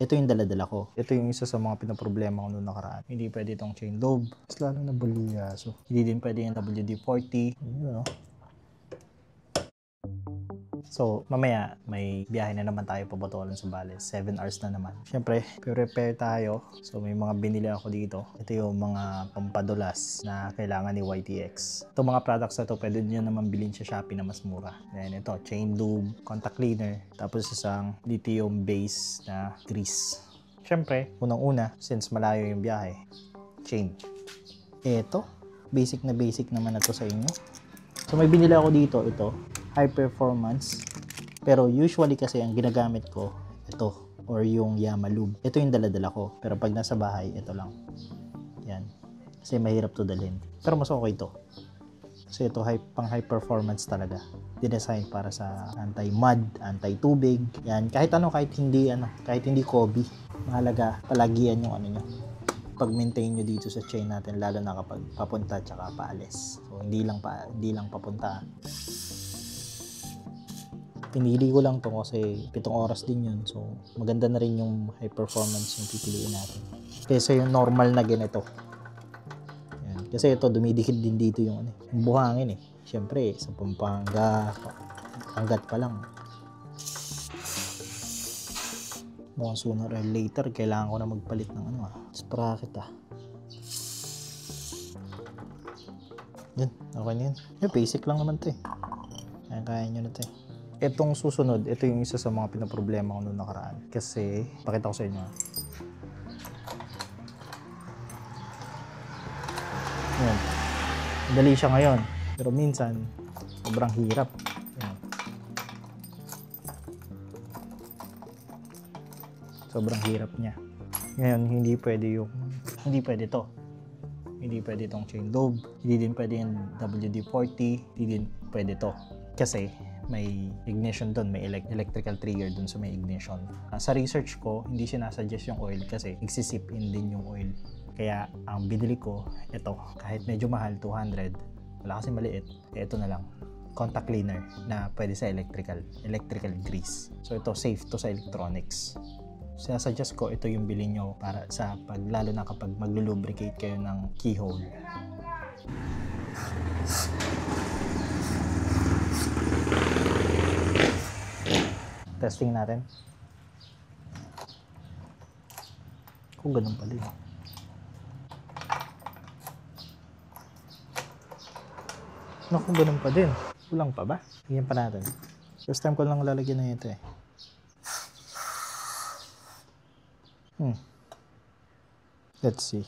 Ito yung dala-dala ko. Ito yung isa sa mga pinaproblema ko noong nakaraan. Hindi pwede itong chain lobe. Mas lalo na bulyaso. Hindi din pwede yung WD-40. Yun, no? So, mamaya may biyahe na naman tayo Botolan sa Bales. 7 hours na naman. Siyempre, prepare tayo. So, may mga binili ako dito. Ito yung mga pampadulas na kailangan ni YTX. Itong mga products na to, pwede nyo naman bilhin sa Shopee na mas mura. Then ito, chain lube, contact cleaner, tapos isang lithium base na grease. Siyempre, unang-una, since malayo yung biyahe, chain. Ito, basic na basic naman na to sa inyo. So, may binili ako dito, ito, high performance, pero usually kasi ang ginagamit ko ito or yung Yamalube. Ito yung dala-dala ko, pero pag nasa bahay ito lang. Yan, kasi mahirap to dalhin, pero mas okay ito kasi ito pang high performance talaga, dinesign para sa anti-mud, anti-tubig, yan, kahit hindi Kobe. Mahalaga palagian yung nyo pag-maintain nyo dito sa chain natin, lalo na kapag papunta tsaka paalis. So hindi lang papunta. Pinili ko lang to kasi 7 oras din yun. So, maganda na rin yung high performance yung pipiliin natin. Kaysa yung normal na ganito. Yan. Kasi ito, dumidikit din dito yung buhangin eh. Siyempre, sa Pampanga, hanggat pa lang. Mukhang sooner or later, kailangan ko na magpalit ng sprocket Yan, okay na yun. Basic lang naman to eh. Kaya nyo na to eh. Itong susunod, ito yung isa sa mga pinaproblema ko noong nakaraan. Kasi, pakita ko sa inyo. Yan. Dali siya ngayon. Pero minsan, sobrang hirap. Yan. Sobrang hirap niya. Ngayon, hindi pwede to. Hindi pwede itong chain lobe. Hindi din pwede yung WD-40. Hindi din pwede to. Kasi, may ignition doon, may electrical trigger doon sa may ignition. Sa research ko, hindi sinasuggest yung oil kasi nagsisip in din yung oil. Kaya ang binili ko, ito, kahit medyo mahal, 200, wala kasi maliit, ito na lang, contact cleaner na pwede sa electrical grease. So ito, safe to sa electronics. Sinasuggest ko, ito yung bilhin nyo para sa lalo na kapag maglubricate kayo ng keyhole. Testing natin. Kung ganun pa din. Kung ganun pa din. Kulang pa ba? Tingnan pa natin. First time ko lang lalagyan na ito eh. Let's see.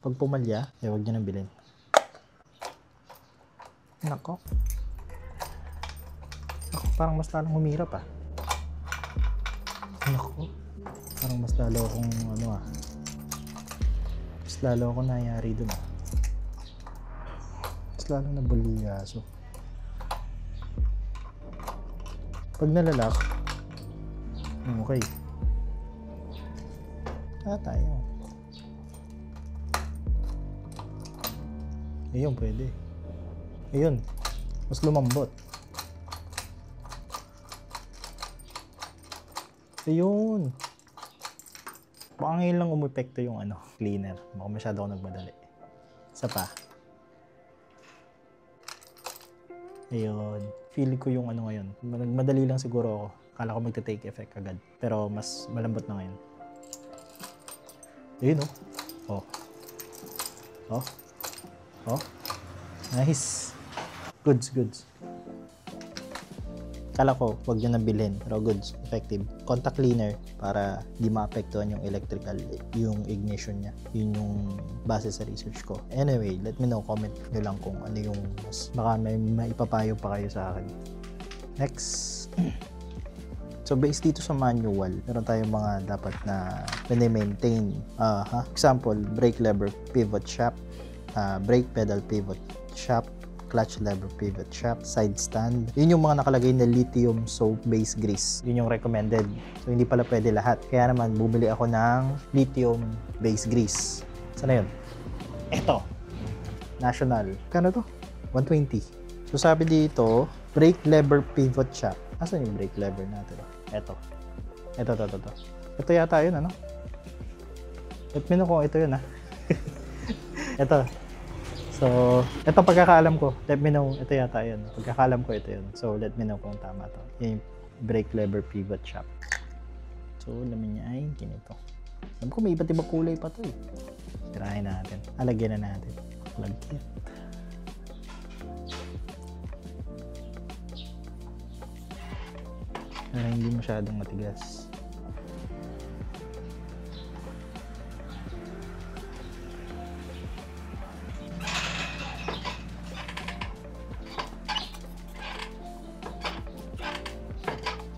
Pag pumalya, huwag nyo nang bilhin. Nako, parang mas lalong humirap Nako, parang mas lalo akong mas lalo akong nangyari dun mas lalo na bulyaso. Pag nalalak, okay. Tayo. Ayun, pwede. Ayun, mas lumambot. Ayun. Baka ngayon lang umepekto yung cleaner. Baka masyado ako nagmadali. Isa pa. Ayun. Feel ko yung ngayon. Nagmadali lang siguro ako. Akala ko magta-take effect agad. Pero mas malambot na ngayon. Ayun Oh. Nice. Goods. Kala ko, wag nyo nabilhin. Pero goods, effective. Contact cleaner para di maapektuhan yung electrical, yung ignition niya. Yun yung base sa research ko. Anyway, let me know, comment nyo lang kung ano yung mas, baka may maipapayo pa kayo sa akin. Next. So, based dito sa manual, meron tayong mga dapat na maintain. Example, brake lever pivot shaft, brake pedal pivot shaft, clutch lever pivot shaft, side stand. Yun yung mga nakalagay na lithium soap base grease. Yun yung recommended. So, hindi pala pwede lahat. Kaya naman, bumili ako ng lithium base grease. Saan na yun? Eto. National. Kano to? 120. So, sabi dito, brake lever pivot shaft. Asan yung brake lever natin? Eto. Ito. Ito yata yun, ano? Let me know kung ito yun, ha? Ito. So, ito pagkakaalam ko. Let me know, ito yata yun. Pagkakaalam ko ito yun. So, let me know kung tama to. Yung brake lever pivot shaft. So, laman niya ay ganito. Alam ko may iba't ibang kulay pa to eh. Tirahin natin. Alagyan na natin. Lagkit. Para hindi masyadong matigas.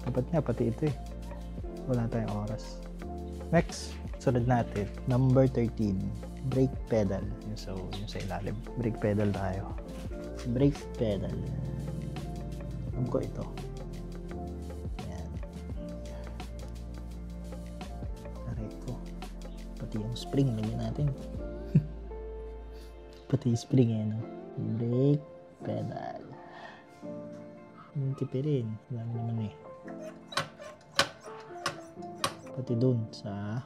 Dapat nga pati ito eh. Wala tayong oras. Next, sunod natin. Number 13. Brake pedal. So, yung sa ilalim. Brake pedal tayo. Brake pedal. Alam ko ito. Ayan. Aray ko. Pati yung spring. Lagyan natin. Pati yung spring eh, no? Brake pedal. Yung tipirin. Dami naman eh. Pati dun sa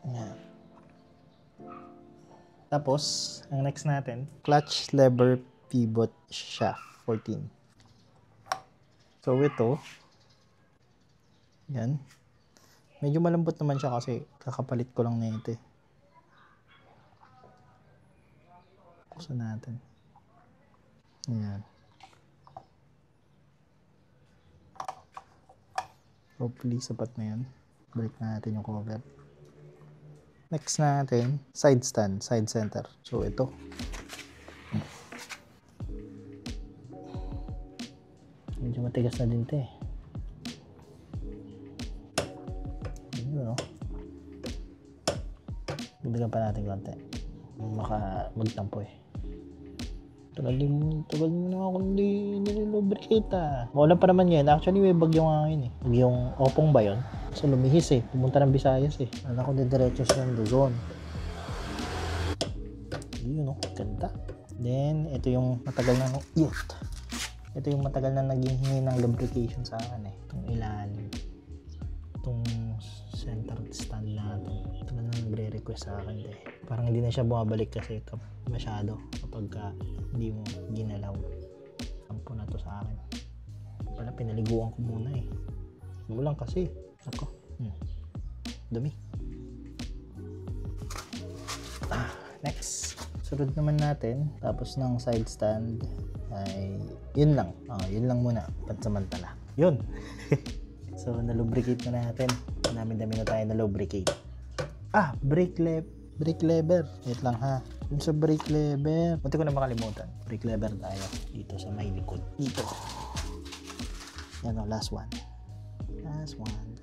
ayan. Tapos ang next natin, clutch lever pivot shaft 14. So ito yan, medyo malambot naman siya kasi kakapalit ko lang na ito eh. Buksan natin. Ayan. Hopefully, sapat na yan. Balik na natin yung cover. Next natin, side stand, side center. So, ito. Medyo matigas na din ito eh. Yun, no? Bibigyan pa natin konti. Baka magtampo eh. Tagal mo na ako hindi nilubricate ah. Maulan pa naman yan. Actually may bagyo nga ngayon eh. Bagyong Opong ba yun? So lumihis eh. Pumunta ng Visayas eh. Alam ko diretso siya ng Luzon. Yun oh. Ganda. Then ito yung matagal na ito yung matagal na naghihingi ng lubrication sa akin eh. Itong ilalim. Itong center stand na ito. Ito na nagre-request sa akin eh. Parang hindi na siya bumabalik kasi masyado kapag hindi mo ginalaw. Sampo na to sa akin. Pala pinaliguan ko muna eh. Mulang kasi. Ako. Dumi. Next. Sunod naman natin. Tapos ng side stand ay yun lang. Yun lang muna. Pansamantala. Yun. So nalubricate na natin. Dami-dami na tayo nalubricate. Brake lever. Wait lang ha. Yung sa brake lever. Munti ko na makalimutan. Brake lever tayo. Dito sa may likod. Dito. Yan o. Last one.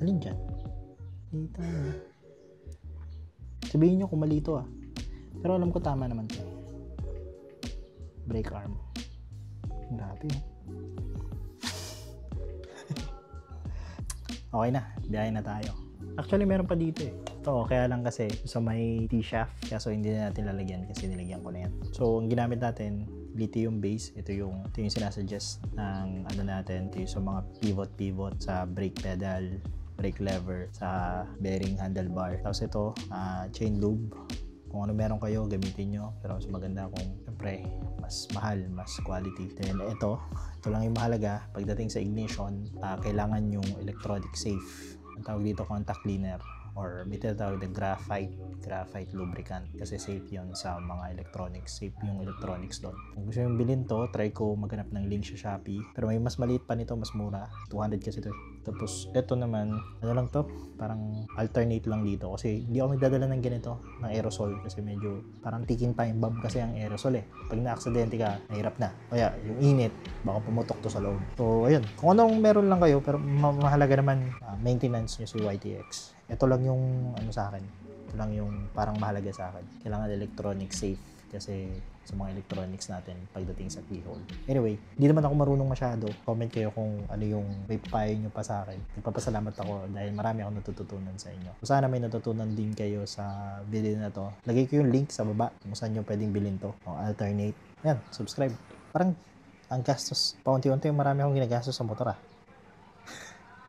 Alin dyan? Dito. Sabihin nyo kung mali ito ah. Pero alam ko tama naman ito. Brake arm. Grabe oh. Okay na. Biyahe na tayo. Actually, meron pa dito eh. Ito, kaya lang kasi sa may T-shaft. Kaya so hindi na natin lalagyan kasi nilagyan ko na yan. So, ang ginamit natin, lithium base. Ito yung sinasuggest ng ano natin. Ito yung sa mga pivot sa brake pedal, brake lever, sa bearing handlebar. Tapos ito, chain lube. Kung ano meron kayo, gamitin nyo. Pero mas maganda kung, syempre, mas mahal, mas quality. Then ito lang yung mahalaga. Pagdating sa ignition, kailangan yung electronic safe. Ang tawag dito contact cleaner or may tinatawag na graphite lubricant kasi safe yon sa mga electronics. Safe yung electronics doon. Kung gusto yung bilhin to, try ko maghanap ng link sa Shopee. Pero may mas maliit pa nito, mas mura. 200 kasi to. Tapos ito naman, ano lang to? Parang alternate lang dito kasi hindi ako nagdadala ng ganito, ng aerosol kasi medyo parang ticking time bomb kasi ang aerosol eh. Pag na-aksidente ka, nahirap na. Kaya yung init, baka pumutok to sa loob. So ayun, kung anong meron lang kayo pero mahalaga naman maintenance nyo si YTX. Ito lang yung ano sa akin. Ito lang yung parang mahalaga sa akin. Kailangan electronic safe kasi sa mga electronics natin pagdating sa keyhole. Anyway, hindi naman ako marunong masyado. Comment kayo kung ano yung may payo nyo pa sa akin. Nagpapasalamat ako dahil marami akong natututunan sa inyo. Kung sana may natutunan din kayo sa video na to, lagay ko yung link sa baba kung saan nyo pwedeng bilhin to o alternate. Yan, subscribe. Parang ang gastos, paunti-unti marami akong ginagastos sa motor